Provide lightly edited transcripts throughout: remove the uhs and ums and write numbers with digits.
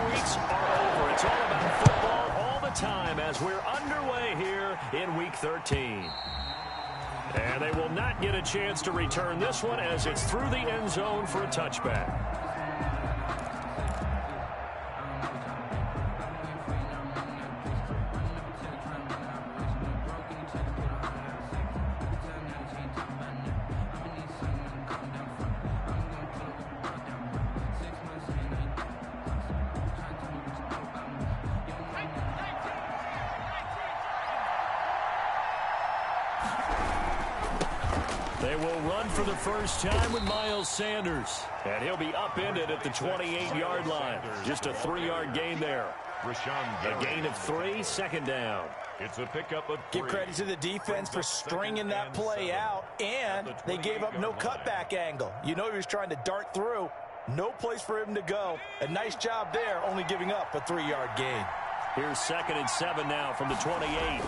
weeks are over. It's all about football all the time as we're underway here in Week 13. And they will not get a chance to return this one as it's through the end zone for a touchback. They will run for the first time with Miles Sanders. And he'll be upended at the 28-yard line. Just a 3-yard gain there. A gain of 3, second down. It's a pickup of 3. Give credit to the defense for stringing that play out, and they gave up no cutback angle. You know he was trying to dart through. No place for him to go. A nice job there, only giving up a 3-yard gain. Here's 2nd and 7 now from the 28.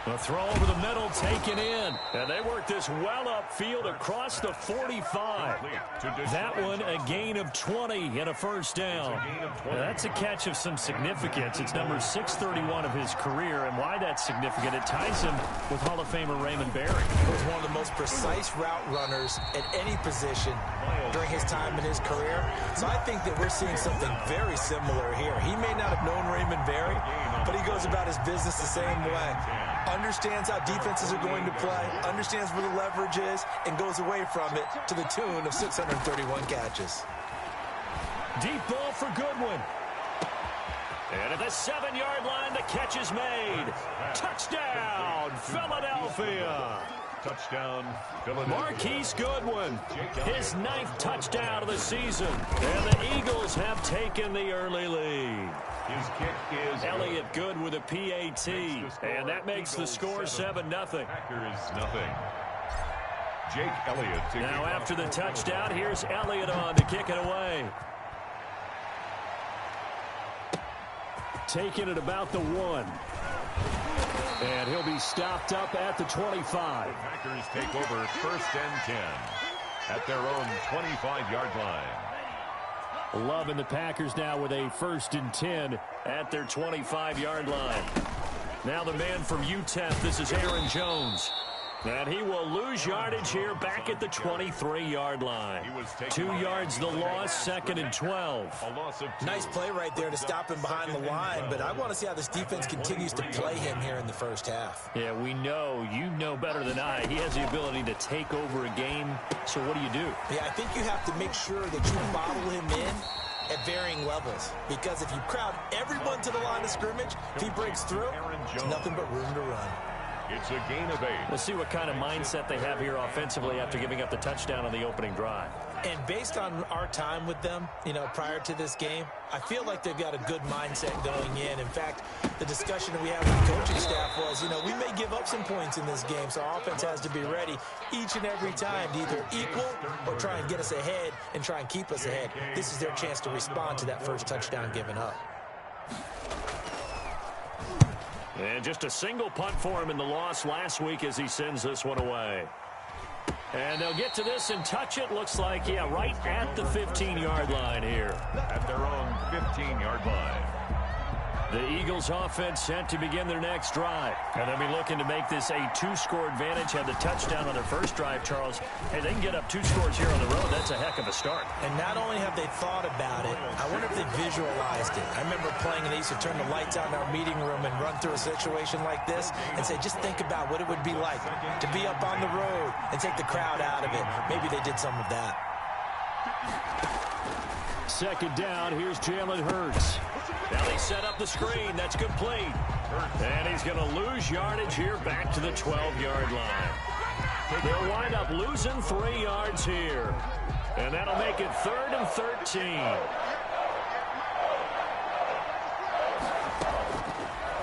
A throw over the middle taken in. And they work this well upfield across the 45. That one a gain of 20 and a first down. Now, that's a catch of some significance. It's number 631 of his career. And why that's significant, it ties him with Hall of Famer Raymond Barry. He was one of the most precise route runners at any position during his time in his career. So I think that we're seeing something very similar here. He may not have known Raymond Barry, but he goes about his business the same way. Understands how defenses are going to play, understands where the leverage is, and goes away from it to the tune of 631 catches. Deep ball for Goodwin. And at the 7-yard line, the catch is made. Touchdown, Philadelphia. Touchdown, Philadelphia. Marquise Goodwin, his 9th touchdown of the season. And the Eagles have taken the early lead. His kick is Elliott good with a PAT. And that makes the score 7-0. Packers nothing. Jake Elliott. Now after the touchdown, here's Elliott on to kick it away. Taking it about the 1. And he'll be stopped up at the 25. The Packers take over 1st and 10 at their own 25-yard line. Loving the Packers now with a 1st and 10 at their 25-yard line. Now the man from UTEP, this is Aaron Jones. And he will lose yardage here back at the 23-yard line. 2 yards the loss, 2nd and 12. Nice play right there to stop him behind the line, but I want to see how this defense continues to play him here in the first half. Yeah, we know, you know better than I, he has the ability to take over a game. So what do you do? Yeah, I think you have to make sure that you bottle him in at varying levels, because if you crowd everyone to the line of scrimmage, if he breaks through, there's nothing but room to run. It's a gain of 8. We'll see what kind of mindset they have here offensively after giving up the touchdown on the opening drive. And based on our time with them, you know, prior to this game, I feel like they've got a good mindset going in. In fact, the discussion that we had with the coaching staff was, you know, we may give up some points in this game, so our offense has to be ready each and every time to either equal or try and get us ahead and try and keep us ahead. This is their chance to respond to that first touchdown given up. And just a single punt for him in the loss last week as he sends this one away. And they'll get to this and touch it. Looks like, yeah, right at the 15-yard line here. At their own 15-yard line. The Eagles offense set to begin their next drive. And they'll be looking to make this a 2-score advantage. Had the touchdown on their first drive, Charles. Hey, they can get up 2 scores here on the road. That's a heck of a start. And not only have they thought about it, I wonder if they visualized it. I remember playing and they used to turn the lights out in our meeting room and run through a situation like this and say, just think about what it would be like to be up on the road and take the crowd out of it. Maybe they did some of that. 2nd down, here's Jalen Hurts. Now they set up the screen. That's complete. And he's going to lose yardage here back to the 12-yard line. They'll wind up losing 3 yards here. And that'll make it 3rd and 13.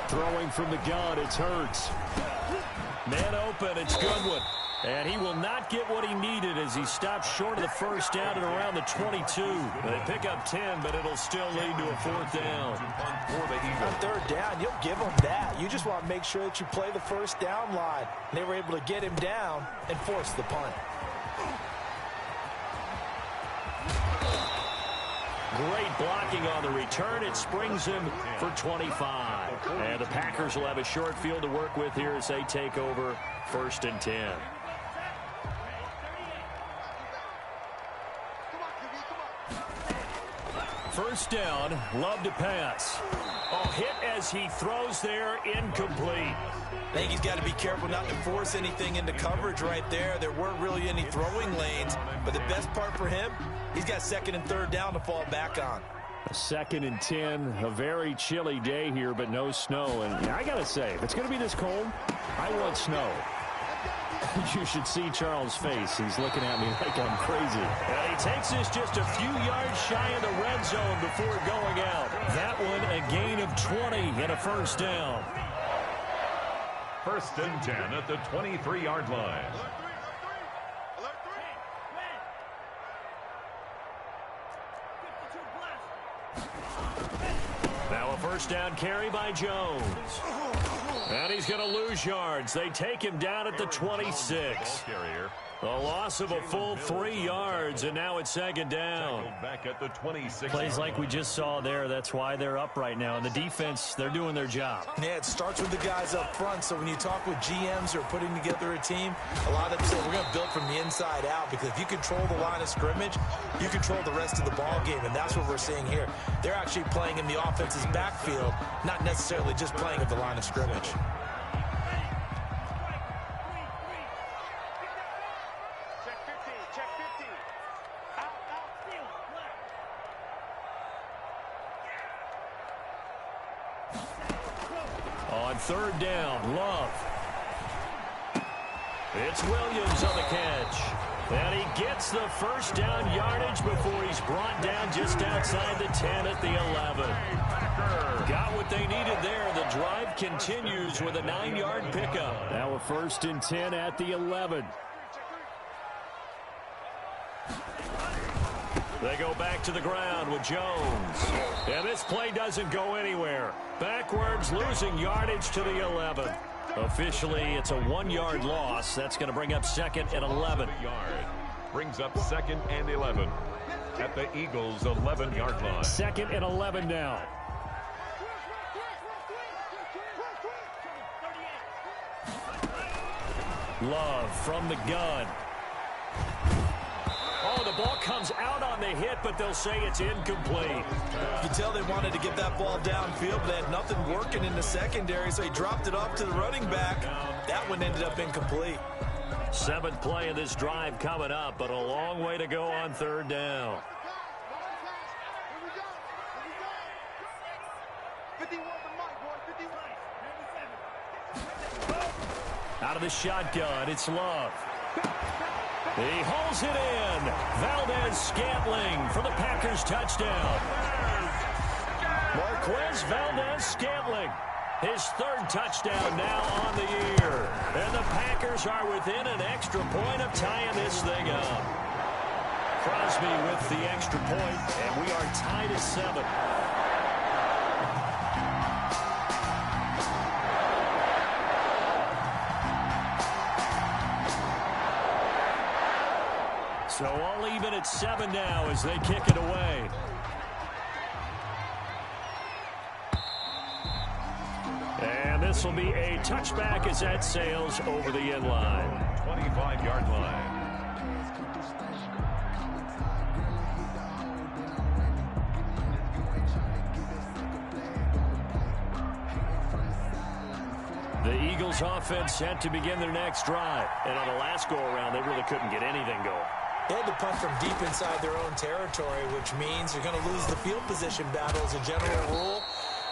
Throwing from the gun, it's Hurts. Man open, it's Goodwin. And he will not get what he needed as he stops short of the first down at around the 22. They pick up 10, but it'll still lead to a 4th down. On 3rd down, you'll give them that. You just want to make sure that you play the first down line. They were able to get him down and force the punt. Great blocking on the return. It springs him for 25. And the Packers will have a short field to work with here as they take over 1st and 10. First down, Love to pass. Oh, hit as he throws there, incomplete. I think he's got to be careful not to force anything into coverage right there. There weren't really any throwing lanes, but the best part for him, he's got 2nd and 3rd down to fall back on. 2nd and 10, a very chilly day here, but no snow. And I got to say, if it's going to be this cold, I want snow. You should see Charles' face. He's looking at me like I'm crazy. And he takes this just a few yards shy of the red zone before going out. That one a gain of 20 and a 1st down. 1st and 10 at the 23-yard line. Now a 1st down carry by Jones. And he's going to lose yards. They take him down at the 26. A loss of a full 3 yards, and now it's 2nd down. Back at the 26. Plays like we just saw there. That's why they're up right now. And the defense, they're doing their job. Yeah, it starts with the guys up front. So when you talk with GMs who are putting together a team, a lot of them say we're going to build from the inside out, because if you control the line of scrimmage, you control the rest of the ball game, and that's what we're seeing here. They're actually playing in the offense's backfield, not necessarily just playing at the line of scrimmage. On 3rd down, Love. It's Williams on the catch. And he gets the 1st down yardage before he's brought down just outside the 10 at the 11. Got what they needed there. The drive continues with a 9-yard pickup. Now a 1st and 10 at the 11. They go back to the ground with Jones. And this play doesn't go anywhere. Backwards, losing yardage to the 11. Officially, it's a 1-yard loss. That's going to bring up 2nd and 11. Brings up 2nd and 11 at the Eagles' 11-yard line. 2nd and 11 now. Love from the gun. Oh, the ball comes out on the hit, but they'll say it's incomplete. You can tell they wanted to get that ball downfield, but they had nothing working in the secondary, so he dropped it off to the running back. That one ended up incomplete. 7th play of this drive coming up, but a long way to go on 3rd down. Out of the shotgun, it's Love. He hauls it in. Valdez-Scantling for the Packers touchdown. Marquez Valdez-Scantling, his 3rd touchdown now on the year. And the Packers are within an extra point of tying this thing up. Crosby with the extra point, and we are tied at 7. So all even at 7 now as they kick it away. And this will be a touchback as that sails over the end line. 25-yard line. The Eagles offense set to begin their next drive. And on the last go-around, they really couldn't get anything going. They had to punt from deep inside their own territory, which means you're going to lose the field position battle as a general rule.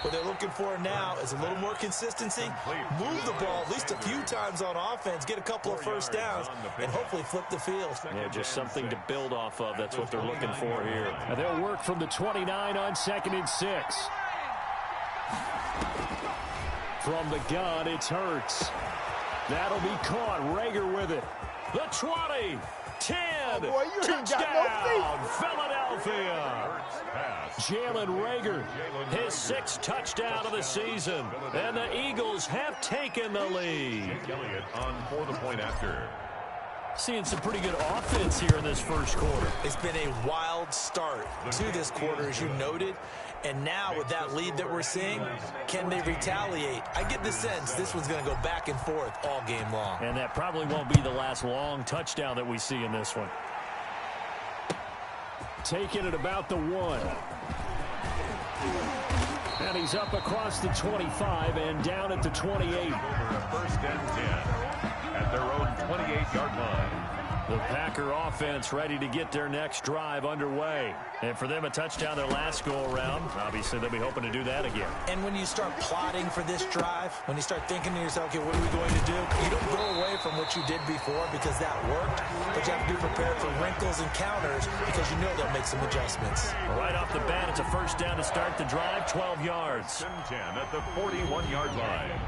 What they're looking for now is a little more consistency, move the ball at least a few times on offense, get a couple of 1st downs, and hopefully flip the field. Yeah, just something to build off of. That's what they're looking for here. And they'll work from the 29 on 2nd and 6. From the gun, it's Hurts. That'll be caught. Rager with it. The 20. 10. Oh boy, you ain't Touchdown, got no Philadelphia. Jalen Rager, his 6th touchdown of the season. And the Eagles have taken the lead. Elliott on for the point after. Seeing some pretty good offense here in this first quarter. It's been a wild start to this quarter, as you noted. And now with that lead that we're seeing, can they retaliate? I get the sense this one's going to go back and forth all game long. And that probably won't be the last long touchdown that we see in this one. Taking it about the 1. And he's up across the 25 and down at the 28. First and 10 at their own 28-yard line. The Packer offense ready to get their next drive underway. And for them, a touchdown their last go-around. Obviously, they'll be hoping to do that again. And when you start plotting for this drive, when you start thinking to yourself, okay, what are we going to do? You don't go away from what you did before because that worked, but you have to be prepared for wrinkles and counters because you know they'll make some adjustments. Right off the bat, it's a first down to start the drive, 12 yards. 10 at the 41-yard line.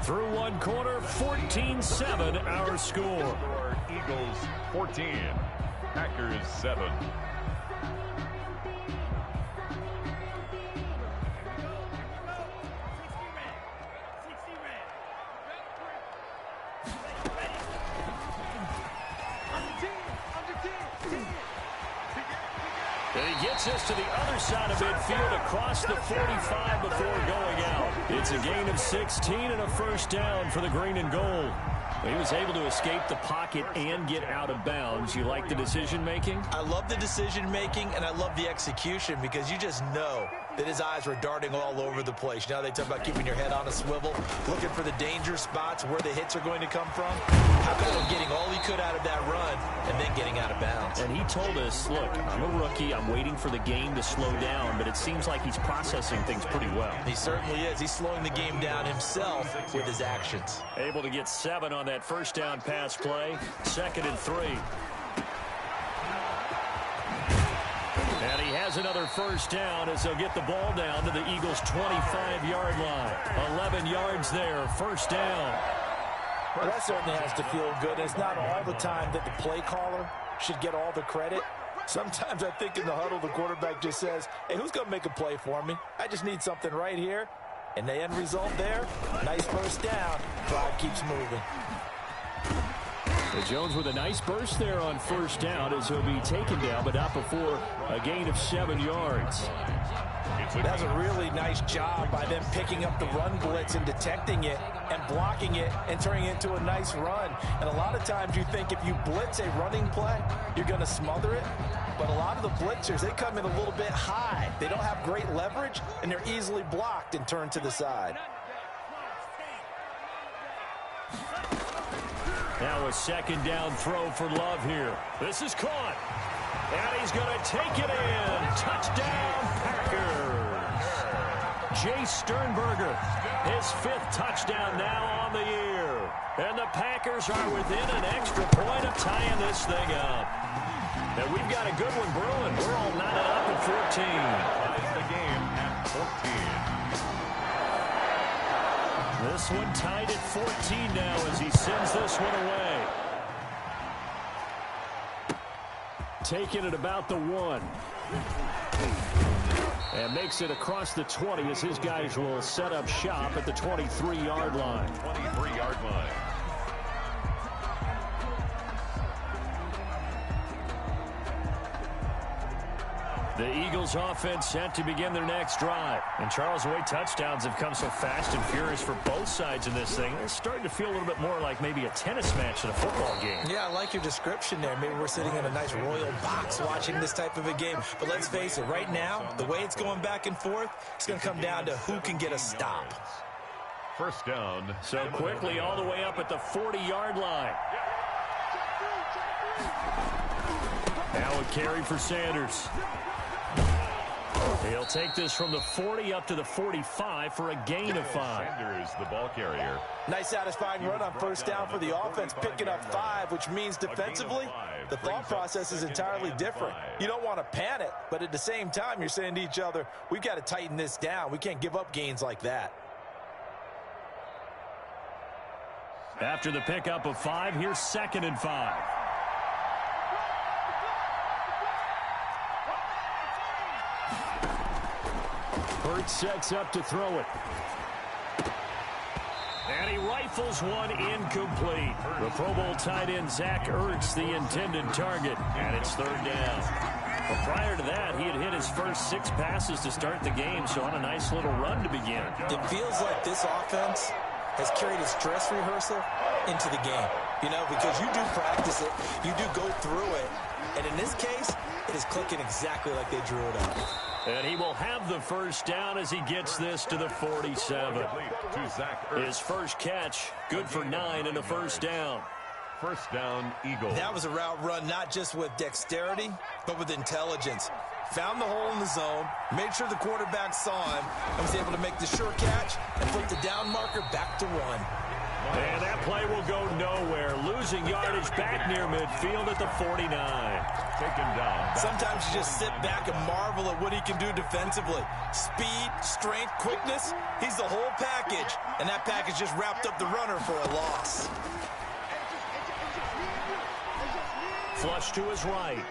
Through one quarter, 14-7 our score. Eagles 14, Packers 7. And he gets us to the other side of midfield across the 45 before going out. It's a gain of 16 and a first down for the green and gold. He was able to escape the pocket and get out of bounds. You like the decision-making? I love the decision-making, and I love the execution because you just know that his eyes were darting all over the place. You know, they talk about keeping your head on a swivel, looking for the danger spots where the hits are going to come from. How about getting all he could out of that run and then getting out of bounds? And he told us, look, I'm a rookie. I'm waiting for the game to slow down, but it seems like he's processing things pretty well. He certainly is. He's slowing the game down himself with his actions. Able to get 7 on that first down pass play. 2nd and 3. And he has another first down as they'll get the ball down to the Eagles' 25-yard line. 11 yards there, first down. Well, that certainly has to feel good. It's not all the time that the play caller should get all the credit. Sometimes I think in the huddle, the quarterback just says, hey, who's going to make a play for me? I just need something right here. And the end result there, nice first down. Drive keeps moving. Jones with a nice burst there on first down as he'll be taken down, but not before a gain of 7 yards. That's a really nice job by them picking up the run blitz and detecting it and blocking it and turning it into a nice run. And a lot of times you think if you blitz a running play, you're going to smother it. But a lot of the blitzers, they come in a little bit high. They don't have great leverage, and they're easily blocked and turned to the side. Now a second down throw for Love here. This is caught. And he's going to take it in. Touchdown, Packers. Jay Sternberger, his 5th touchdown now on the year. And the Packers are within an extra point of tying this thing up. And we've got a good one brewing. We're all knotted up at 14. Ties the game at 14. This one tied at 14 now as he sends this one away. Taking it about the 1. And makes it across the 20 as his guys will set up shop at the 23-yard line. 23-yard line. The Eagles offense set to begin their next drive. And Charles, the way touchdowns have come so fast and furious for both sides in this thing, it's starting to feel a little bit more like maybe a tennis match than a football game. Yeah, I like your description there. Maybe we're sitting in a nice royal box watching this type of a game. But let's face it, right now, the way it's going back and forth, it's going to come down to who can get a stop. First down. So quickly all the way up at the 40-yard line. Now a carry for Sanders. He'll take this from the 40 up to the 45 for a gain of 5. Sanders, the ball carrier. Nice satisfying run on first down for the offense, picking up 5, which means defensively, the thought process is entirely different. You don't want to panic, but at the same time, you're saying to each other, we've got to tighten this down. We can't give up gains like that. After the pickup of 5, here's 2nd and 5. Burt sets up to throw it. And he rifles one incomplete. The Pro Bowl tight end Zach Ertz, the intended target, and it's third down. But prior to that, he had hit his first 6 passes to start the game, so on a nice little run to begin. It feels like this offense has carried its dress rehearsal into the game. You know, because you do practice it, you do go through it, and in this case, it is clicking exactly like they drew it up. And he will have the first down as he gets this to the 47. His first catch, good for 9 and a first down. First down, Eagles. That was a route run not just with dexterity, but with intelligence. Found the hole in the zone, made sure the quarterback saw him, and was able to make the sure catch and put the down marker back to 1. And that play will go nowhere. Losing yardage back near midfield at the 49. Taken down. Sometimes you just sit back and marvel at what he can do defensively. Speed, strength, quickness, he's the whole package. And that package just wrapped up the runner for a loss. Flush to his right.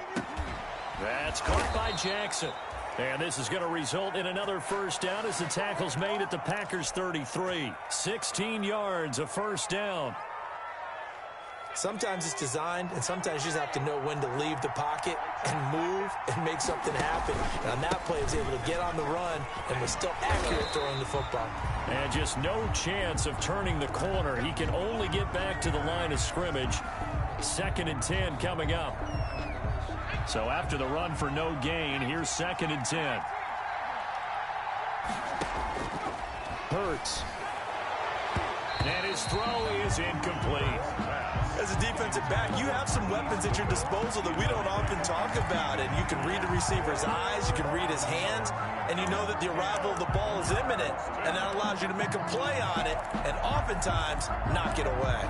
That's caught by Jackson. And this is going to result in another first down as the tackle's made at the Packers' 33. 16 yards, a first down. Sometimes it's designed, and sometimes you just have to know when to leave the pocket and move and make something happen. And on that play, he was able to get on the run and was still accurate throwing the football. And just no chance of turning the corner. He can only get back to the line of scrimmage. 2nd and 10 coming up. So after the run for no gain, here's 2nd and 10. Hurts. And his throw is incomplete. As a defensive back, you have some weapons at your disposal that we don't often talk about. And you can read the receiver's eyes, you can read his hands, and you know that the arrival of the ball is imminent, and that allows you to make a play on it and oftentimes knock it away.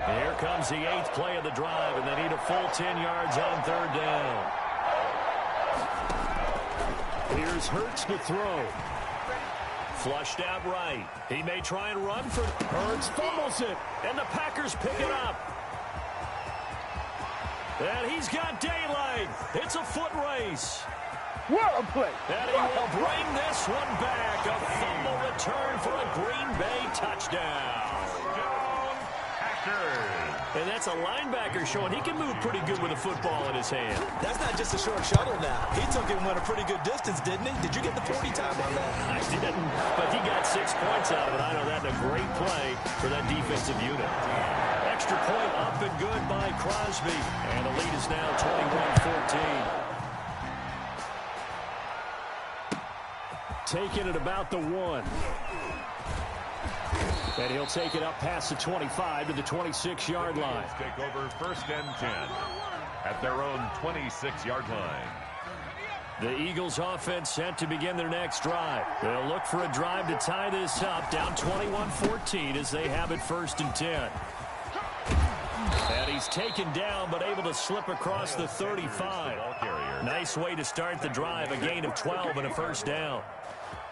Here comes the 8th play of the drive, and they need a full 10 yards on 3rd down. Here's Hurts to throw. Flushed out right. He may try and run for Hurts, fumbles it, and the Packers pick it up. And he's got daylight. It's a foot race. What a play. And he will bring this one back. A fumble return for a Green Bay touchdown. And that's a linebacker showing he can move pretty good with a football in his hand. That's not just a short shuttle now. He took it and went a pretty good distance, didn't he? Did you get the 40 time on that? I didn't, but he got 6 points out of it. I know that's a great play for that defensive unit. Extra point up and good by Crosby. And the lead is now 21-14. Taking it about the 1. And he'll take it up past the 25 to the 26-yard line. Take over 1st and 10 at their own 26-yard line. The Eagles offense set to begin their next drive. They'll look for a drive to tie this up, down 21-14 as they have it 1st and 10. And he's taken down but able to slip across the 35. Nice way to start the drive, a gain of 12 and a first down.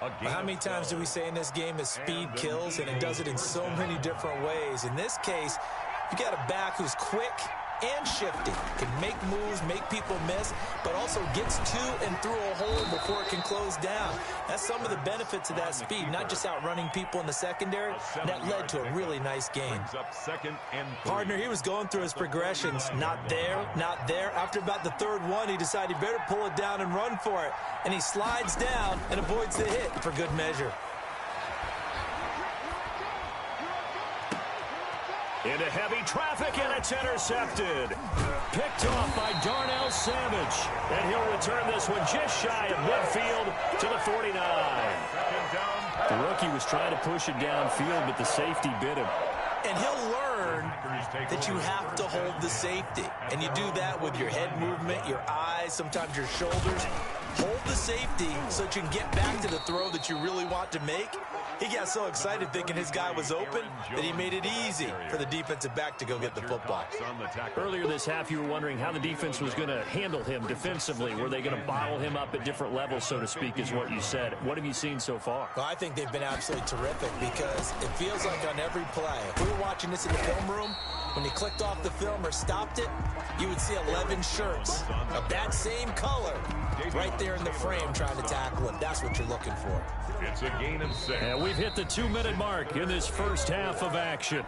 Well, how many times do we say in this game that speed kills, and it does it in so many different ways? In this case, you got a back who's quick and shifty, can make moves, make people miss, but also gets to and through a hole before it can close down. That's some of the benefits of that speed, not just outrunning people in the secondary. That led to a really nice game. Partner, he was going through his progressions. Not there, not there. After about the 3rd one, he decided he better pull it down and run for it. And he slides down and avoids the hit for good measure. Into heavy traffic, and it's intercepted. Picked off by Darnell Savage. And he'll return this one just shy of midfield to the 49. The rookie was trying to push it downfield, but the safety bit him. And he'll learn that you have to hold the safety. And you do that with your head movement, your eyes, sometimes your shoulders. Hold the safety so that you can get back to the throw that you really want to make. He got so excited thinking his guy was open that he made it easy for the defensive back to go get the football. Earlier this half, you were wondering how the defense was going to handle him defensively. Were they going to bottle him up at different levels, so to speak, is what you said. What have you seen so far? Well, I think they've been absolutely terrific because it feels like on every play, if we were watching this in the film room, when he clicked off the film or stopped it, you would see 11 shirts of that same color right there in the frame trying to tackle him. That's what you're looking for. It's a gain of 6. And we've hit the 2-minute mark in this first half of action.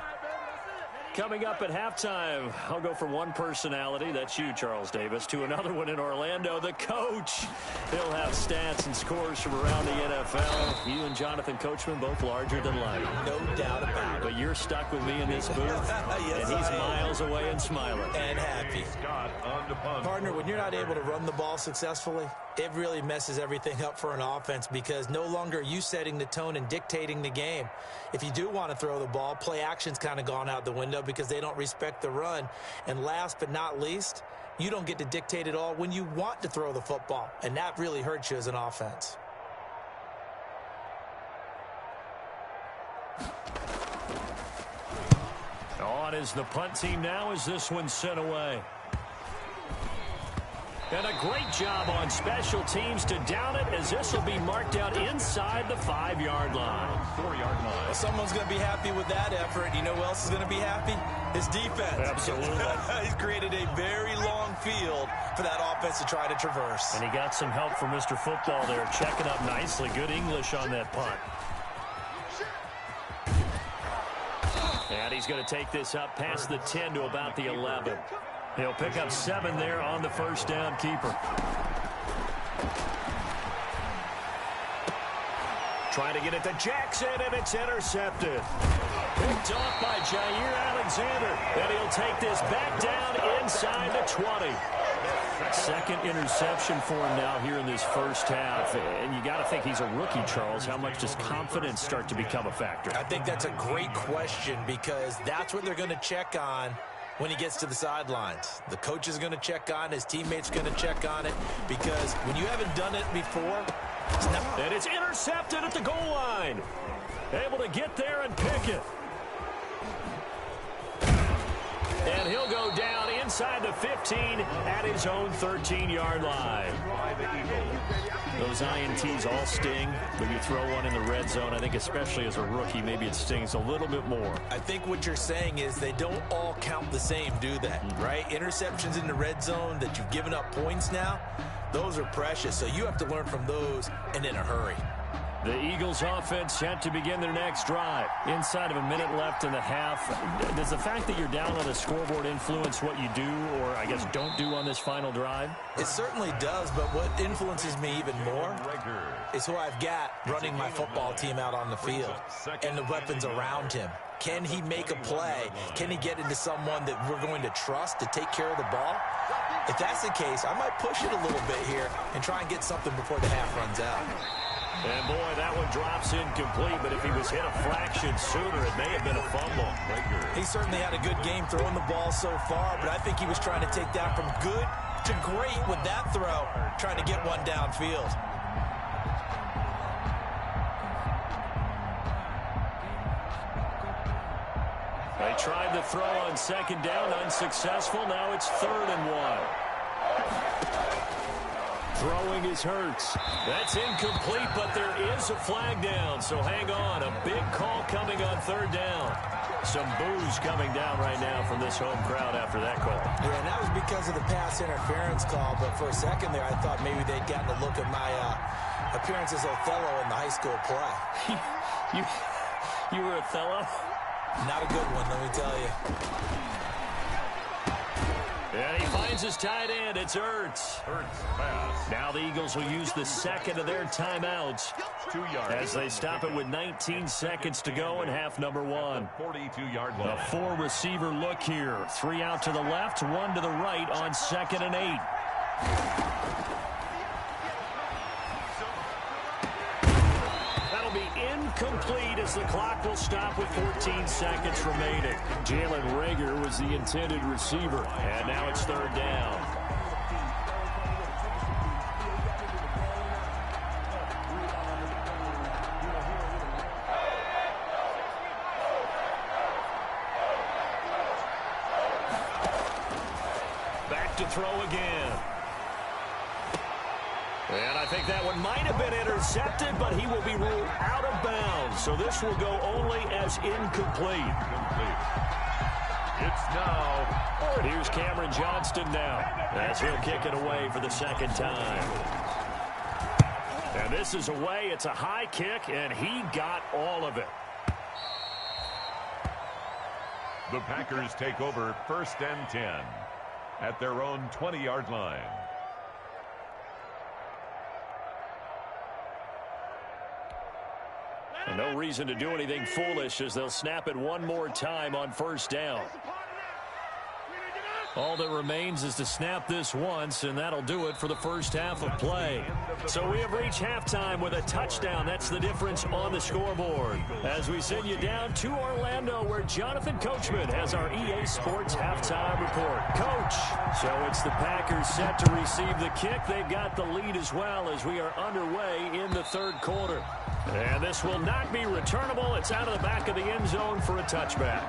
Coming up at halftime, I'll go from one personality, that's you, Charles Davis, to another one in Orlando, the coach. He'll have stats and scores from around the NFL. You and Jonathan Coachman, both larger than life. No doubt about it. But you're stuck with me in this booth, yes, and he's miles away and smiling. And happy. Partner, when you're not able to run the ball successfully, it really messes everything up for an offense because no longer are you setting the tone and dictating the game. If you do want to throw the ball, play action's kind of gone out the window because they don't respect the run. And last but not least, you don't get to dictate it all when you want to throw the football. And that really hurts you as an offense. On is the punt team now as this one's sent away. And a great job on special teams to down it as this will be marked out inside the 5-yard line. 4-yard line. Well, someone's going to be happy with that effort. You know who else is going to be happy? His defense. Absolutely. He's created a very long field for that offense to try to traverse. And he got some help from Mr. Football there, checking up nicely. Good English on that punt. And he's going to take this up past the 10 to about the 11. He'll pick up 7 there on the first down keeper. Trying to get it to Jackson, and it's intercepted. Picked off by Jair Alexander, and he'll take this back down inside the 20. Second interception for him now here in this first half. And you got to think he's a rookie, Charles. How much does confidence start to become a factor? I think that's a great question because that's what they're going to check on when he gets to the sidelines. The coach is going to check on, his teammates going to check on it, because when you haven't done it before, it's not. And it's intercepted at the goal line. Able to get there and pick it. And he'll go down inside the 15 at his own 13-yard line. Those INTs all sting, but you throw one in the red zone, I think especially as a rookie, maybe it stings a little bit more. I think what you're saying is they don't all count the same, do they? Right? Interceptions in the red zone that you've given up points now, those are precious. So you have to learn from those and in a hurry. The Eagles offense set to begin their next drive. Inside of a minute left in the half. Does the fact that you're down on the scoreboard influence what you do, or I guess don't do on this final drive? It certainly does, but what influences me even more is who I've got running my football team out on the field and the weapons around him. Can he make a play? Can he get into someone that we're going to trust to take care of the ball? If that's the case, I might push it a little bit here and try and get something before the half runs out. And boy, that one drops incomplete, but if he was hit a fraction sooner, it may have been a fumble. He certainly had a good game throwing the ball so far, but I think he was trying to take that from good to great with that throw, trying to get one downfield. They tried the throw on second down, unsuccessful. Now it's 3rd and 1. Throwing is Hurts. That's incomplete, but there is a flag down, so hang on. A big call coming on 3rd down. Some boos coming down right now from this home crowd after that call. Yeah, and that was because of the pass interference call, but for a second there, I thought maybe they'd gotten a look at my appearance as Othello in the high school play. You were Othello? Not a good one, let me tell you. And he finds his tight end. It's Hurts. Now the Eagles will use the second of their timeouts 2 yards as they stop it with 19 seconds to go in half number 1. 42-yard line. A 4-receiver look here. 3 out to the left, 1 to the right on 2nd and 8. That'll be incomplete as the clock will stop with 14 seconds remaining. Jalen Reagor was the intended receiver, and now it's 3rd down. Back to throw again. And I think that one might have been intercepted, but he will be ruled out of bounds. So this will go only as incomplete. It's now. Here's Cameron Johnston now, as he'll kick it away for the second time. And this is away. It's a high kick, and he got all of it. The Packers take over 1st and 10 at their own 20-yard line. And no reason to do anything foolish as they'll snap it one more time on 1st down. All that remains is to snap this once, and that'll do it for the first half of play. So we have reached halftime with a touchdown. That's the difference on the scoreboard. As we send you down to Orlando, where Jonathan Coachman has our EA Sports halftime report. Coach, so it's the Packers set to receive the kick. They've got the lead as well as we are underway in the third quarter. And this will not be returnable. It's out of the back of the end zone for a touchback.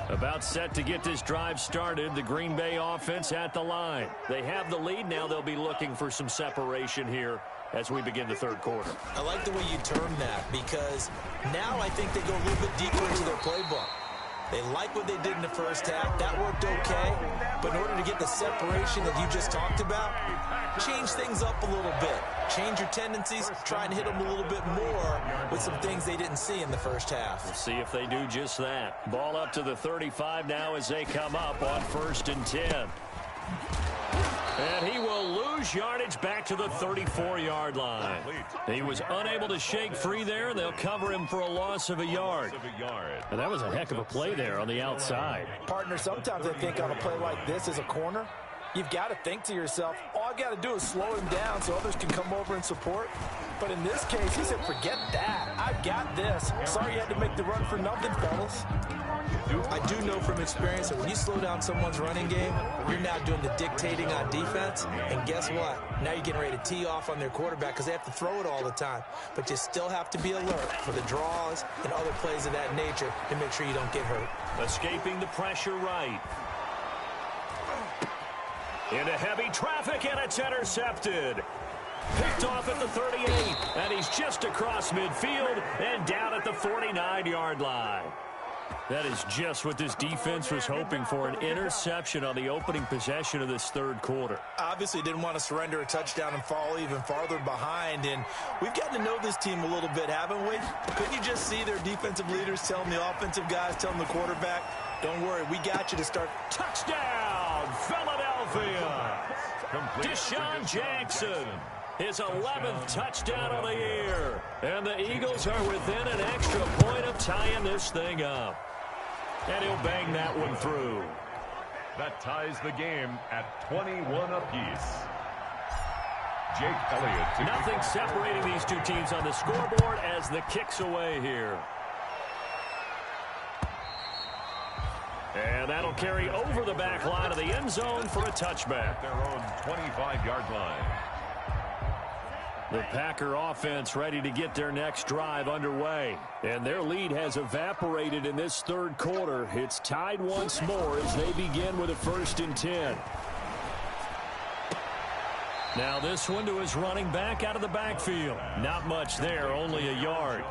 About set to get this drive started. The Green Bay offense at the line. They have the lead. Now they'll be looking for some separation here as we begin the third quarter. I like the way you term that, because now I think they go a little bit deeper into their playbook. They like what they did in the first half. That worked okay. But in order to get the separation that you just talked about, change things up a little bit. Change your tendencies. Try and hit them a little bit more with some things they didn't see in the first half. We'll see if they do just that. Ball up to the 35 now as they come up on 1st and 10. And he will lose yardage back to the 34-yard line. He was unable to shake free there, and they'll cover him for a loss of a yard. And that was a heck of a play there on the outside. Partner, sometimes I think on a play like this as a corner, you've got to think to yourself, all I've got to do is slow him down so others can come over and support. But in this case, he said, forget that. I've got this. Sorry you had to make the run for nothing, fellas. I do know from experience that when you slow down someone's running game, you're now doing the dictating on defense. And guess what? Now you're getting ready to tee off on their quarterback because they have to throw it all the time. But you still have to be alert for the draws and other plays of that nature to make sure you don't get hurt. Escaping the pressure right. Into heavy traffic, and it's intercepted. Picked off at the 38, and he's just across midfield and down at the 49-yard line. That is just what this defense was hoping for, an interception on the opening possession of this third quarter. Obviously didn't want to surrender a touchdown and fall even farther behind, and we've gotten to know this team a little bit, haven't we? Couldn't you just see their defensive leaders telling the offensive guys, telling the quarterback, don't worry, we got you to start. Touchdown, Philadelphia! Deshaun Jackson, his 11th touchdown of the year. And the Eagles are within an extra point of tying this thing up. And he'll bang that one through. That ties the game at 21 apiece. Jake Elliott. Nothing separating these two teams on the scoreboard as the kick's away here. And that'll carry over the back line of the end zone for a touchback. Their own 25-yard line. The Packer offense ready to get their next drive underway. And their lead has evaporated in this third quarter. It's tied once more as they begin with a 1st and 10. Now this one to his running back out of the backfield. Not much there, only a yard.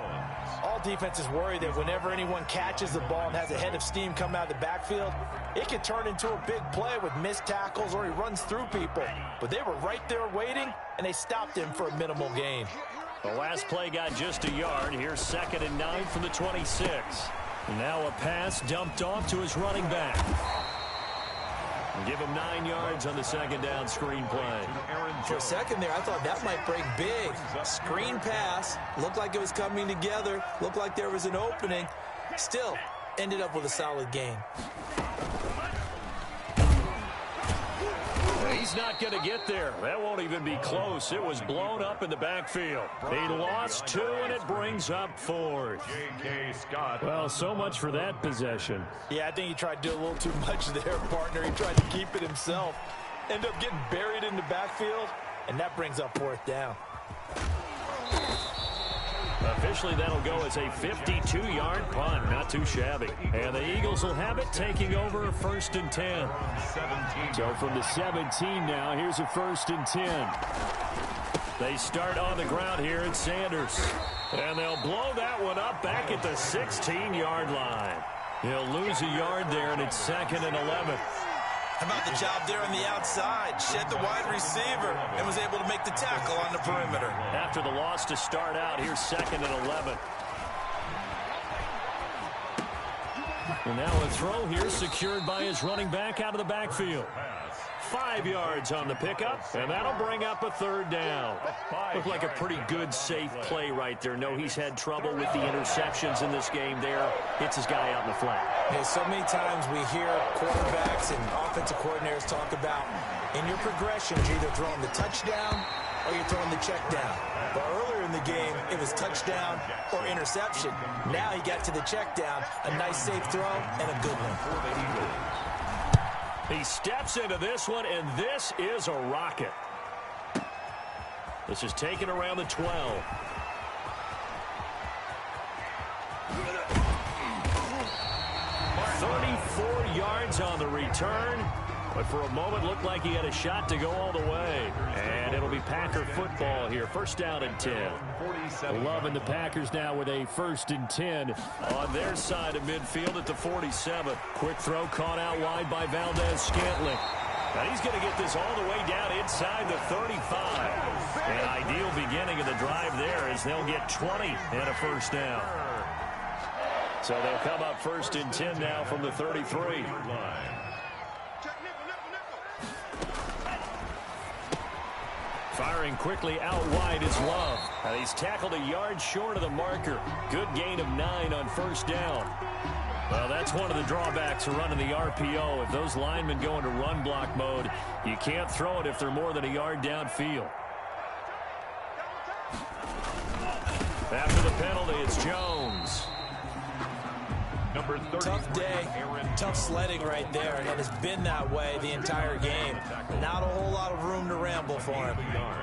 All defenses worry that whenever anyone catches the ball and has a head of steam come out of the backfield, it can turn into a big play with missed tackles or he runs through people. But they were right there waiting, and they stopped him for a minimal gain. The last play got just a yard. Here's 2nd and 9 from the 26. Now a pass dumped off to his running back. Give him 9 yards on the second down screen play. For a second there, I thought that might break big. Screen pass. Looked like it was coming together. Looked like there was an opening. Still, ended up with a solid gain. He's not going to get there. That won't even be close. It was blown up in the backfield. He lost 2, and it brings up 4th. J.K. Scott. Well, so much for that possession. Yeah, I think he tried to do a little too much there, partner. He tried to keep it himself. Ended up getting buried in the backfield, and that brings up 4th down. Officially, that'll go as a 52-yard punt. Not too shabby. And the Eagles will have it, taking over 1st and 10. 17. So from the 17 now, here's a 1st and 10. They start on the ground here at Sanders. And they'll blow that one up back at the 16-yard line. He'll lose a yard there, and it's 2nd and 11. How about the job there on the outside? Shed the wide receiver and was able to make the tackle on the perimeter. After the loss to start out, here's 2nd and 11. And now a throw here secured by his running back out of the backfield. 5 yards on the pickup, and that'll bring up a 3rd down. Looked like a pretty good, safe play right there. No, he's had trouble with the interceptions in this game there. Hits his guy out in the flat. Hey, so many times we hear quarterbacks and offensive coordinators talk about in your progressions, you're either throwing the touchdown or you're throwing the check down. But earlier in the game, it was touchdown or interception. Now he got to the check down, a nice safe throw, and a good one. He steps into this one, and this is a rocket. This is taken around the 12. "34 yards on the return, but for a moment looked like he had a shot to go all the way. And it'll be Packer football here. 1st down and 10. Loving the Packers now with a 1st and 10 on their side of midfield at the 47. Quick throw caught out wide by Valdez-Scantling. Now he's going to get this all the way down inside the 35. An ideal beginning of the drive there as they'll get 20 and a 1st down. So they'll come up 1st and 10 now from the 33. Firing quickly out wide is Love. And he's tackled a yard short of the marker. Good gain of 9 on 1st down. Well, that's one of the drawbacks of running the RPO. If those linemen go into run block mode, you can't throw it if they're more than a yard downfield. After the penalty, it's Jones. Number 30. Tough day, tough sledding right there, and it has been that way the entire game. Not a whole lot of room to ramble for him.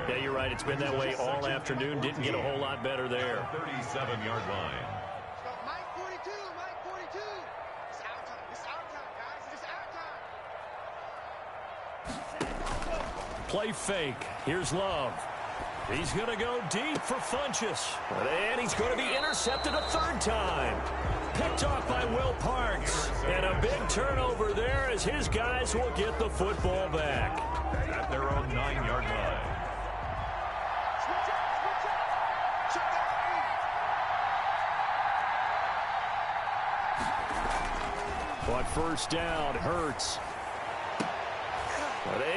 Yeah, you're right. It's been that way all afternoon. Didn't get a whole lot better there. 37-yard line. Mike 42, Mike 42. It's our time. It's our time, guys. It's our time. Play fake. Here's Love. He's going to go deep for Funchess. And he's going to be intercepted a 3rd time. Picked off by Will Parks. And a big turnover there as his guys will get the football back. At their own 9-yard line. On 1st down, Hurts.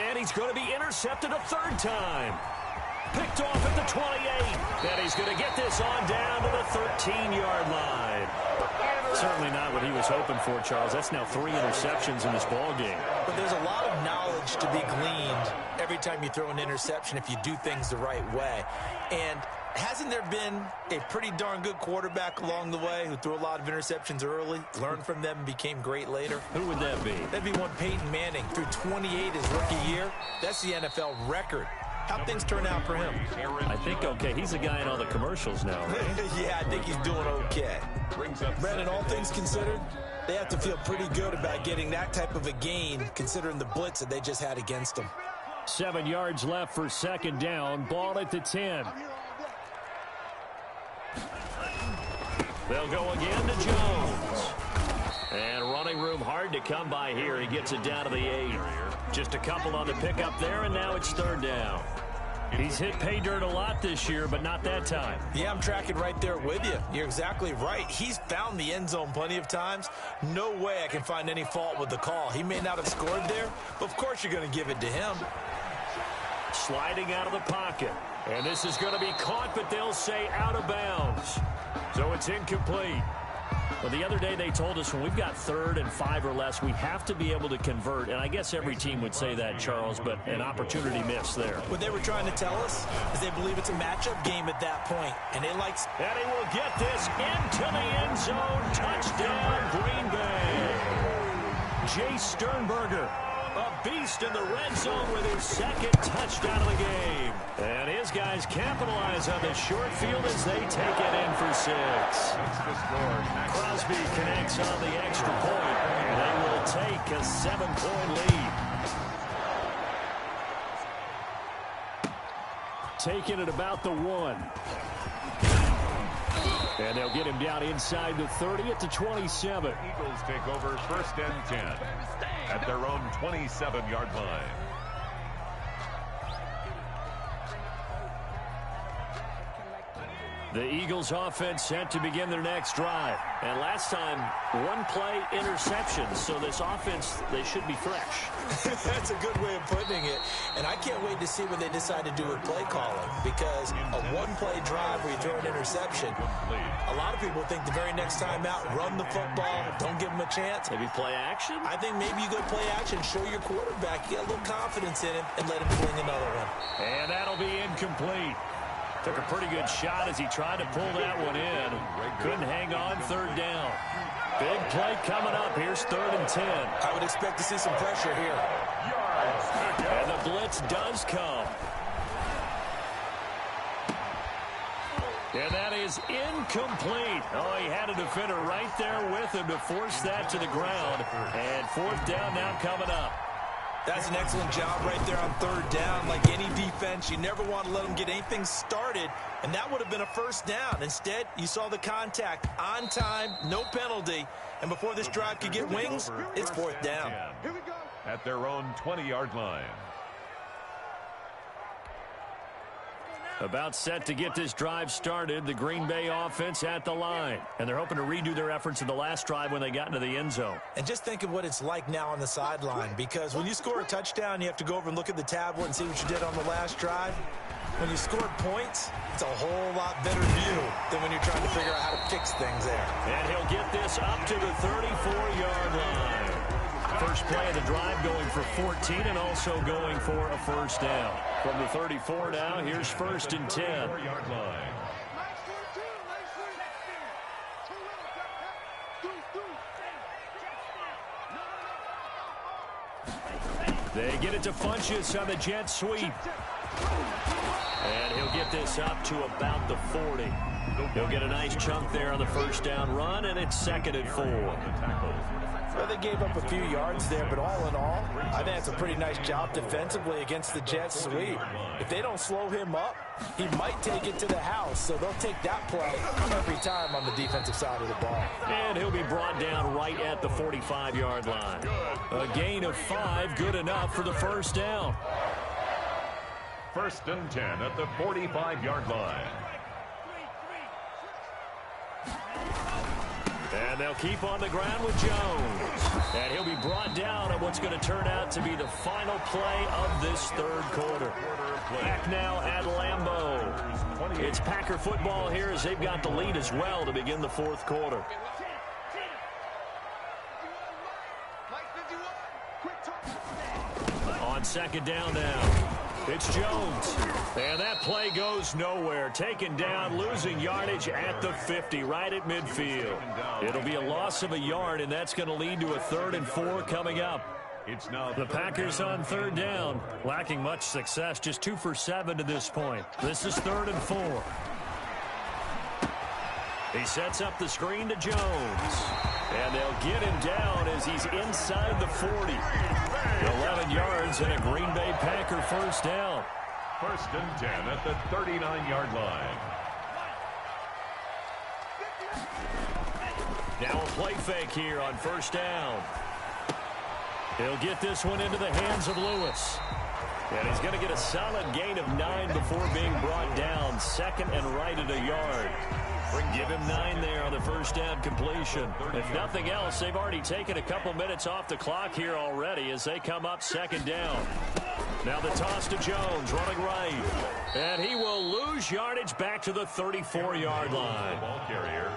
And he's going to be intercepted a 3rd time. Picked off at the 28. And he's going to get this on down to the 13-yard line. Certainly not what he was hoping for, Charles. That's now 3 interceptions in this ball game. But there's a lot of knowledge to be gleaned every time you throw an interception if you do things the right way. And hasn't there been a pretty darn good quarterback along the way who threw a lot of interceptions early, learned from them, and became great later? Who would that be? That'd be one Peyton Manning. Threw 28 his rookie year. That's the NFL record. How'd things turn out for him? I think okay. He's a guy in all the commercials now, right? Yeah, I think he's doing okay. Brandon, all things considered, they have to feel pretty good about getting that type of a gain considering the blitz that they just had against them. 7 yards left for 2nd down. Ball at the 10. They'll go again to Jones. And running room hard to come by here. He gets it down to the 8. Just a couple on the pickup there, and now it's 3rd down. He's hit pay dirt a lot this year, but not that time. Yeah, I'm tracking right there with you. You're exactly right. He's found the end zone plenty of times. No way I can find any fault with the call. He may not have scored there, but of course you're going to give it to him. Sliding out of the pocket. And this is going to be caught, but they'll say out of bounds. So it's incomplete. Well, the other day they told us when we've got 3rd and 5 or less, we have to be able to convert. And I guess every team would say that, Charles, but an opportunity missed there. What they were trying to tell us is they believe it's a matchup game at that point. And they like... And he will get this into the end zone. Touchdown, Green Bay. Jay Sternberger, a beast in the red zone with his 2nd touchdown of the game. And his guys capitalize on the short field as they take it in for 6. Crosby connects on the extra point, and they will take a 7-point lead. taken at about the 1. And they'll get him down inside the 30 at the 27. Eagles take over 1st and 10 at their own 27-yard line. The Eagles offense set to begin their next drive. And last time, one-play interception. So this offense, they should be fresh. That's a good way of putting it. And I can't wait to see what they decide to do with play calling. Because a one-play drive where you throw an interception, a lot of people think the very next time out, run the football, don't give them a chance. Maybe play action? I think maybe you go play action, show your quarterback, get a little confidence in him, and let him fling another one. And that'll be incomplete. Took a pretty good shot as he tried to pull that one in. Couldn't hang on 3rd down. Big play coming up. Here's 3rd and 10. I would expect to see some pressure here. And the blitz does come. And that is incomplete. Oh, he had a defender right there with him to force that to the ground. And 4th down now coming up. That's an excellent job right there on 3rd down. Like any defense, you never want to let them get anything started, and that would have been a 1st down. Instead, you saw the contact on time, no penalty, and before this drive could get wings, it's 4th down. At their own 20-yard line. About set to get this drive started, the Green Bay offense at the line. And they're hoping to redo their efforts in the last drive when they got into the end zone. And just think of what it's like now on the sideline, because when you score a touchdown, you have to go over and look at the tablet and see what you did on the last drive. When you score points, it's a whole lot better view than when you're trying to figure out how to fix things there. And he'll get this up to the 34-yard line. First play of the drive going for 14 and also going for a 1st down. From the 34 now, here's 1st and 10. Yard line. They get it to Funchess on the jet sweep. And he'll get this up to about the 40. He'll get a nice chunk there on the 1st down run, and it's 2nd and 4. Well, they gave up a few yards there, but all in all, I think it's a pretty nice job defensively against the jet sweep. If they don't slow him up, he might take it to the house, so they'll take that play every time on the defensive side of the ball. And he'll be brought down right at the 45-yard line. A gain of 5, good enough for the 1st down. 1st and 10 at the 45-yard line. And they'll keep on the ground with Jones. And he'll be brought down at what's going to turn out to be the final play of this 3rd quarter. Back now at Lambeau. It's Packer football here as they've got the lead as well to begin the 4th quarter. On 2nd down now. It's Jones. And that play goes nowhere. Taken down, losing yardage at the 50, right at midfield. It'll be a loss of a yard, and that's going to lead to a 3rd and 4 coming up. It's now the Packers on 3rd down. Lacking much success, just 2 for 7 to this point. This is 3rd and 4. He sets up the screen to Jones. And they'll get him down as he's inside the 40. 11 yards and a Green Bay Packer 1st down. 1st and 10 at the 39-yard line. Now a play fake here on 1st down. He'll get this one into the hands of Lewis. And he's going to get a solid gain of 9 before being brought down. 2nd and right at a yard. Give him 9 there on the 1st down completion. If nothing else, they've already taken a couple minutes off the clock here already as they come up 2nd down. Now the toss to Jones, running right. And he will lose yardage back to the 34-yard line. Ball carrier.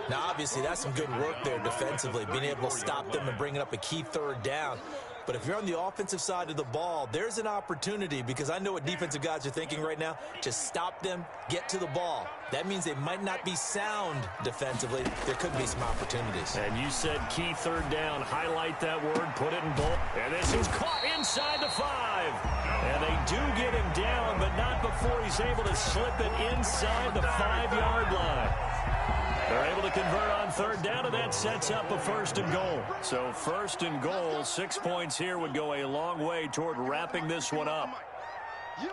Now, obviously, that's some good work there defensively, being able to stop them and bringing up a key 3rd down. But if you're on the offensive side of the ball, there's an opportunity, because I know what defensive guys are thinking right now. Just stop them, get to the ball. That means they might not be sound defensively. There could be some opportunities. And you said key 3rd down. Highlight that word, put it in bold. And this is caught inside the 5. And they do get him down, but not before he's able to slip it inside the 5-yard line. They're able to convert on 3rd down, and that sets up a 1st and goal. So 1st and goal, 6 points here would go a long way toward wrapping this one up. You.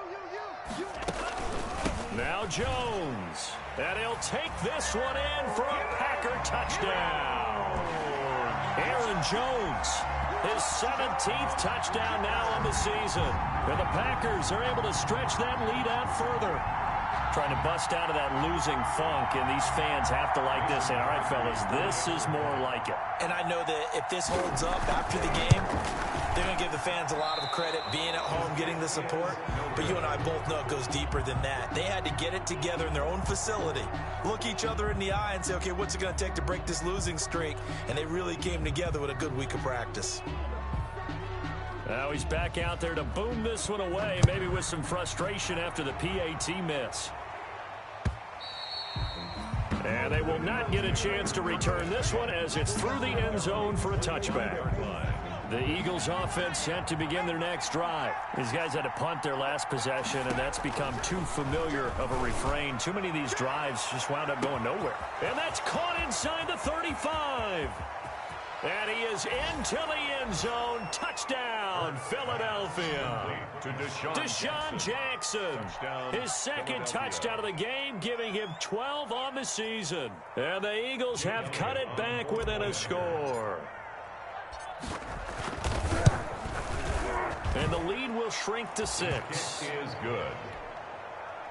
Now Jones. And he'll take this one in for a Packer touchdown. Aaron Jones, his 17th touchdown now on the season. And the Packers are able to stretch that lead out further. Trying to bust out of that losing funk, and these fans have to like this. And all right, fellas, this is more like it. And I know that if this holds up after the game, they're going to give the fans a lot of credit, being at home, getting the support. But you and I both know it goes deeper than that. They had to get it together in their own facility, look each other in the eye and say, okay, what's it going to take to break this losing streak? And they really came together with a good week of practice. Now he's back out there to boom this one away, maybe with some frustration after the PAT miss. And they will not get a chance to return this one as it's through the end zone for a touchback. The Eagles offense set to begin their next drive. These guys had to punt their last possession, and that's become too familiar of a refrain. Too many of these drives just wound up going nowhere. And that's caught inside the 35. And he is into the end zone. Touchdown, Philadelphia. To Deshaun Jackson. His second touchdown of the game, giving him 12 on the season. And the Eagles have cut it back within a score. And the lead will shrink to 6. Is good.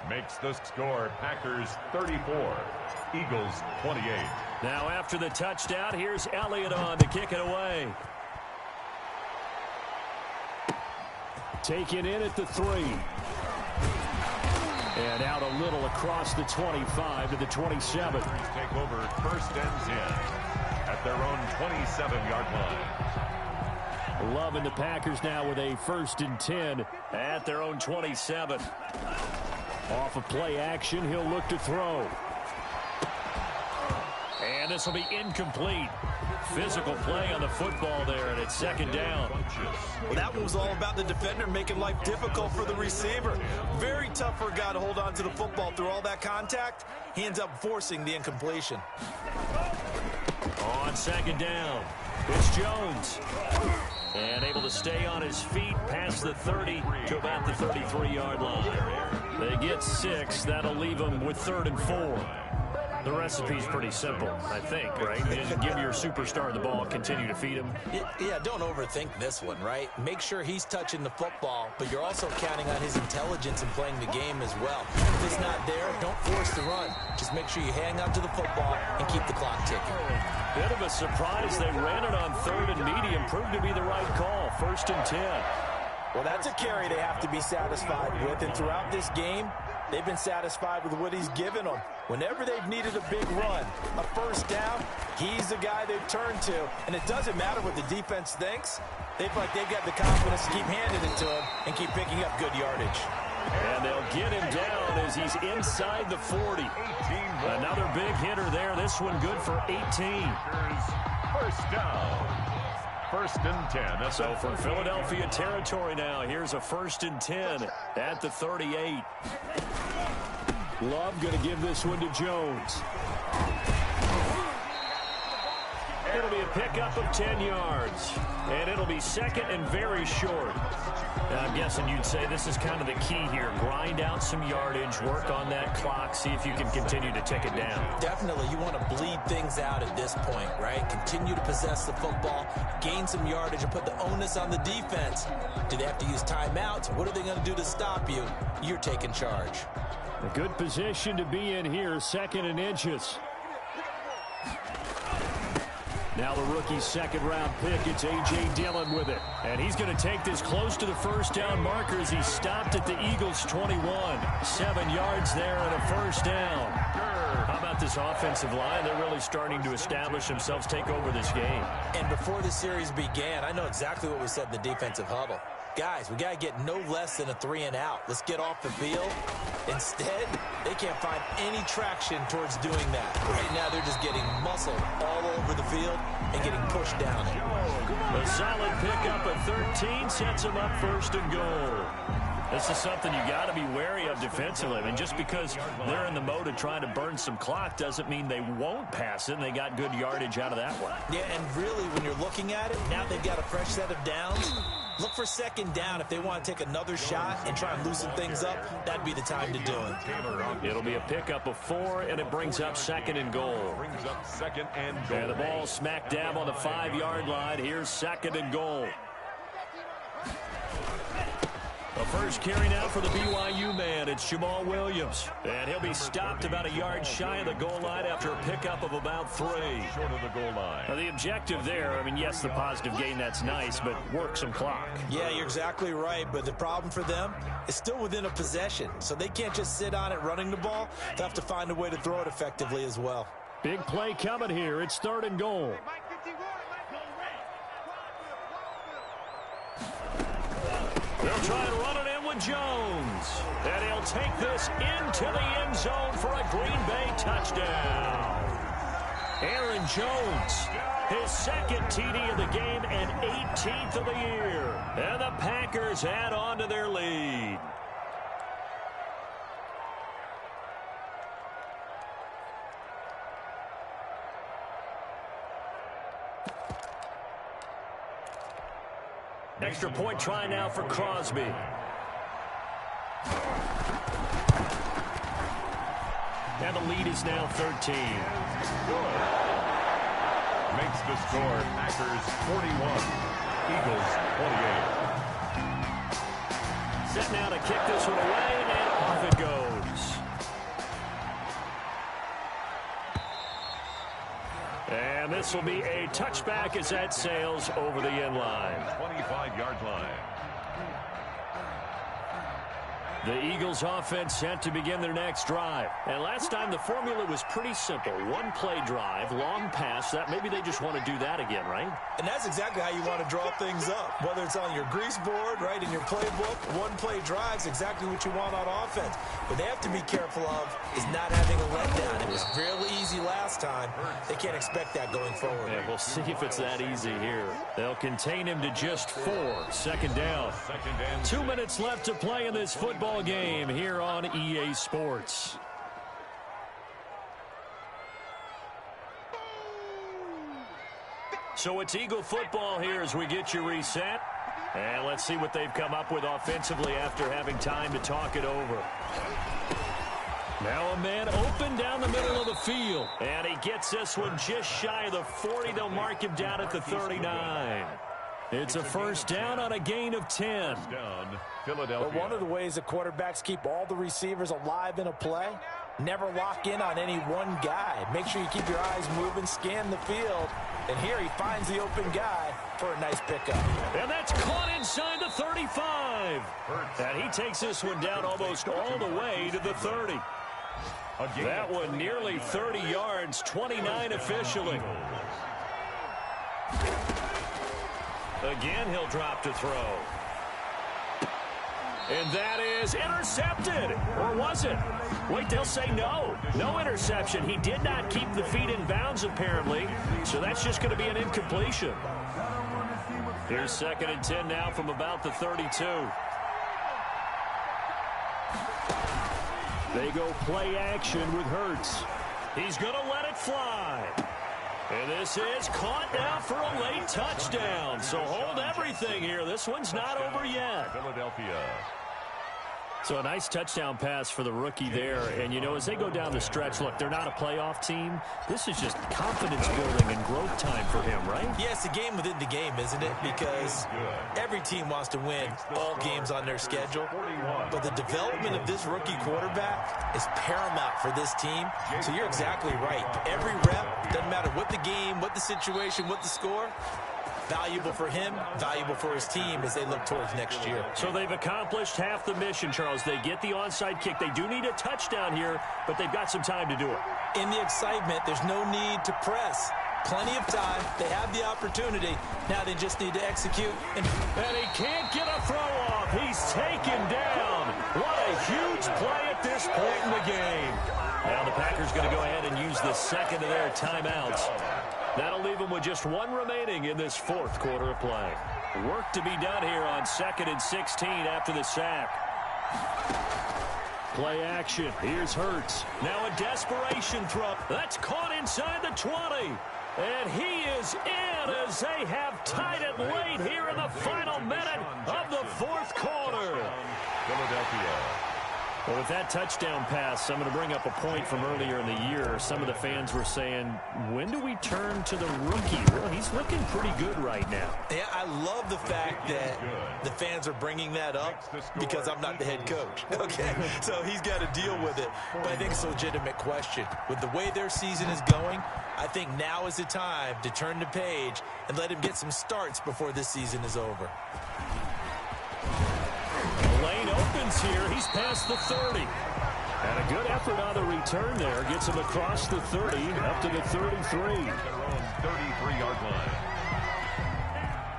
Makes the score Packers 34, Eagles 28. Now after the touchdown, here's Elliott on to kick it away. Taken in at the 3. And out a little across the 25 to the 27. Take over first and 10 at their own 27-yard line. Loving the Packers now with a 1st and 10 at their own 27. Off of play action, he'll look to throw. And this will be incomplete. Physical play on the football there, and it's 2nd down. Well, that one was all about the defender making life difficult for the receiver. Very tough for a guy to hold on to the football through all that contact. He ends up forcing the incompletion. On 2nd down, it's Jones. And able to stay on his feet past the 30 to about the 33-yard line. They get 6. That'll leave them with 3rd and 4. The recipe's pretty simple, I think, right? You just give your superstar the ball, continue to feed him. Yeah, don't overthink this one, right? Make sure he's touching the football, but you're also counting on his intelligence in playing the game as well. If it's not there, don't force the run. Just make sure you hang on to the football and keep the clock ticking. Bit of a surprise. They ran it on 3rd and medium. Proved to be the right call. 1st and 10. Well, that's a carry they have to be satisfied with, and throughout this game, they've been satisfied with what he's given them. Whenever they've needed a big run, a 1st down, he's the guy they've turned to. And it doesn't matter what the defense thinks. They feel like they've got the confidence to keep handing it to him and keep picking up good yardage. And they'll get him down as he's inside the 40. Another big hitter there. This one good for 18. 1st down. 1st and 10. So from Philadelphia territory now, here's a 1st and 10 at the 38. Love going to give this one to Jones. It'll be a pickup of 10 yards. And it'll be 2nd and very short. Now, I'm guessing you'd say this is kind of the key here. Grind out some yardage, work on that clock, see if you can continue to tick it down. Definitely, you want to bleed things out at this point, right? Continue to possess the football, gain some yardage, and put the onus on the defense. Do they have to use timeouts? What are they going to do to stop you? You're taking charge. A good position to be in here, 2nd and inches. Now the rookie's 2nd-round pick, it's A.J. Dillon with it. And he's going to take this close to the 1st down marker as he stopped at the Eagles' 21. 7 yards there and a 1st down. How about this offensive line? They're really starting to establish themselves, take over this game. And before the series began, I know exactly what we said in the defensive huddle. Guys, we got to get no less than a 3-and-out. Let's get off the field. Instead, they can't find any traction towards doing that. Right now, they're just getting muscled all over the field and getting pushed down it. A solid pickup at 13 sets them up 1st and goal. This is something you got to be wary of defensively. I mean, just because they're in the mode of trying to burn some clock doesn't mean they won't pass it, and they got good yardage out of that one. Yeah, and really, when you're looking at it, now they've got a fresh set of downs. Look for second down. If they want to take another shot and try and loosen things up, that'd be the time to do it. It'll be a pickup of 4, and it brings up second and goal. And the ball smack dab on the 5-yard line. Here's second and goal. The first carry now for the BYU man. It's Jamal Williams. And he'll be stopped about a yard shy of the goal line after a pickup of about 3. Short of the goal line. Now, the objective there, I mean, yes, the positive gain, that's nice, but work some clock. Yeah, you're exactly right. But the problem for them is still within a possession. So they can't just sit on it running the ball. They have to find a way to throw it effectively as well. Big play coming here. It's third and goal. They'll try and run it in with Jones. And he'll take this into the end zone for a Green Bay touchdown. Aaron Jones, his second TD of the game and 18th of the year. And the Packers add on to their lead. Extra point try now for Crosby. And the lead is now 13. Good. Makes the score Packers 41, Eagles 28. Set now to kick this one away, and off it goes. And this will be a touchback as that sails over the end line. 25-yard line. The Eagles offense set to begin their next drive. And last time the formula was pretty simple. One play drive, long pass. That maybe they just want to do that again, right? And that's exactly how you want to draw things up. Whether it's on your grease board, right, in your playbook, one play drive's exactly what you want on offense. What they have to be careful of is not having a letdown. It was really easy last time. They can't expect that going forward. Yeah, we'll see if it's that easy here. They'll contain him to just 4. Second down. 2 minutes left to play in this football game here on EA Sports. So it's Eagle football here as we get you reset. And let's see what they've come up with offensively after having time to talk it over. Now a man open down the middle of the field. And he gets this one just shy of the 40. They'll mark him down at the 39. It's a first down on a gain of 10. Philadelphia. But one of the ways that quarterbacks keep all the receivers alive in a play, never lock in on any one guy. Make sure you keep your eyes moving, scan the field. And here he finds the open guy for a nice pickup. And that's caught inside the 35. And he takes this one down almost all the way to the 30. That one nearly 30 yards, 29 officially. Again, he'll drop to throw. And that is intercepted. Or was it? Wait, they'll say no. No interception. He did not keep the feet in bounds, apparently. So that's just going to be an incompletion. Here's second and 10 now from about the 32. They go play action with Hurts. He's going to let it fly. And this is caught now for a late touchdown. So hold everything here. This one's not over yet. Philadelphia. So a nice touchdown pass for the rookie there. And, you know, as they go down the stretch, look, they're not a playoff team. This is just confidence building and growth time for him, right? Yeah, it's a game within the game, isn't it? Because every team wants to win all games on their schedule. But the development of this rookie quarterback is paramount for this team. So you're exactly right. Every rep, doesn't matter what the game, what the situation, what the score, valuable for him, valuable for his team as they look towards next year. So they've accomplished half the mission, Charles. They get the onside kick. They do need a touchdown here, but they've got some time to do it. In the excitement, there's no need to press. Plenty of time. They have the opportunity. Now they just need to execute. And he can't get a throw off. He's taken down. What a huge play at this point in the game. Now the Packers going to go ahead and use the second of their timeouts. That'll leave them with just one remaining in this fourth quarter of play. Work to be done here on 2nd and 16 after the sack. Play action. Here's Hurts. Now a desperation throw. That's caught inside the 20. And he is in as they have tied it late here in the final minute of the fourth quarter. Philadelphia. Well, with that touchdown pass, I'm going to bring up a point from earlier in the year. Some of the fans were saying, when do we turn to the rookie? Well, he's looking pretty good right now. Yeah, I love the fact that the fans are bringing that up because I'm not the head coach. Okay, so he's got to deal with it. But I think it's a legitimate question. With the way their season is going, I think now is the time to turn the page and let him get some starts before this season is over. Lane opens here. He's past the 30. And a good effort on the return there. Gets him across the 30 up to the 33. Their own 33-yard line.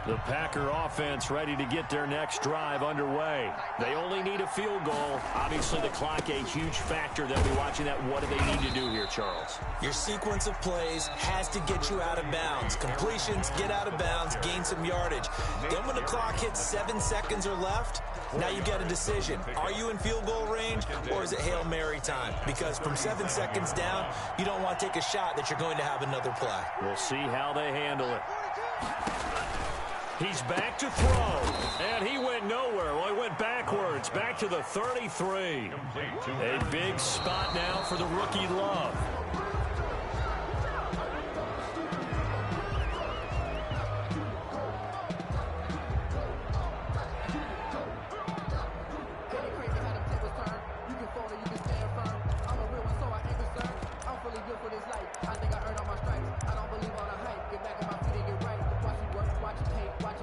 The Packer offense ready to get their next drive underway. They only need a field goal. Obviously, the clock a huge factor. They'll be watching that. What do they need to do here, Charles? Your sequence of plays has to get you out of bounds. Completions, get out of bounds, gain some yardage. Then when the clock hits 7 seconds or left, now you get a decision. Are you in field goal range or is it Hail Mary time? Because from 7 seconds down, you don't want to take a shot that you're going to have another play. We'll see how they handle it. He's back to throw, and he went nowhere. Well, he went backwards, back to the 33. A big spot now for the rookie Love.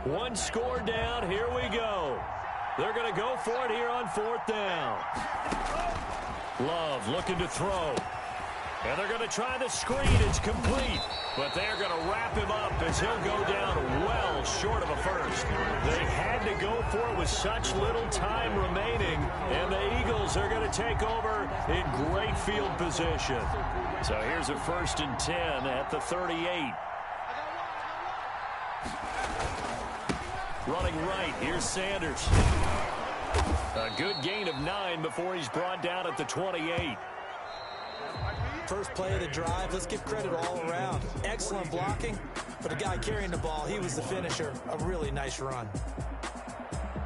One score down. Here we go. They're going to go for it here on fourth down. Love looking to throw. And they're going to try the screen. It's complete. But they're going to wrap him up as he'll go down well short of a first. They had to go for it with such little time remaining. And the Eagles are going to take over in great field position. So here's a 1st and 10 at the 38. Running right, here's Sanders. A good gain of 9 before he's brought down at the 28. First play of the drive, let's give credit all around. Excellent blocking. For the guy carrying the ball, he was the finisher. A really nice run.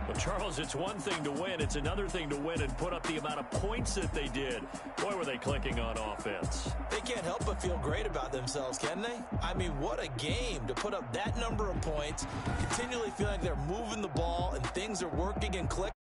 Well, Charles, it's one thing to win. It's another thing to win and put up the amount of points that they did. Boy, were they clicking on offense. They can't help but feel great about themselves, can they? I mean, what a game to put up that number of points, continually feeling like they're moving the ball and things are working and clicking.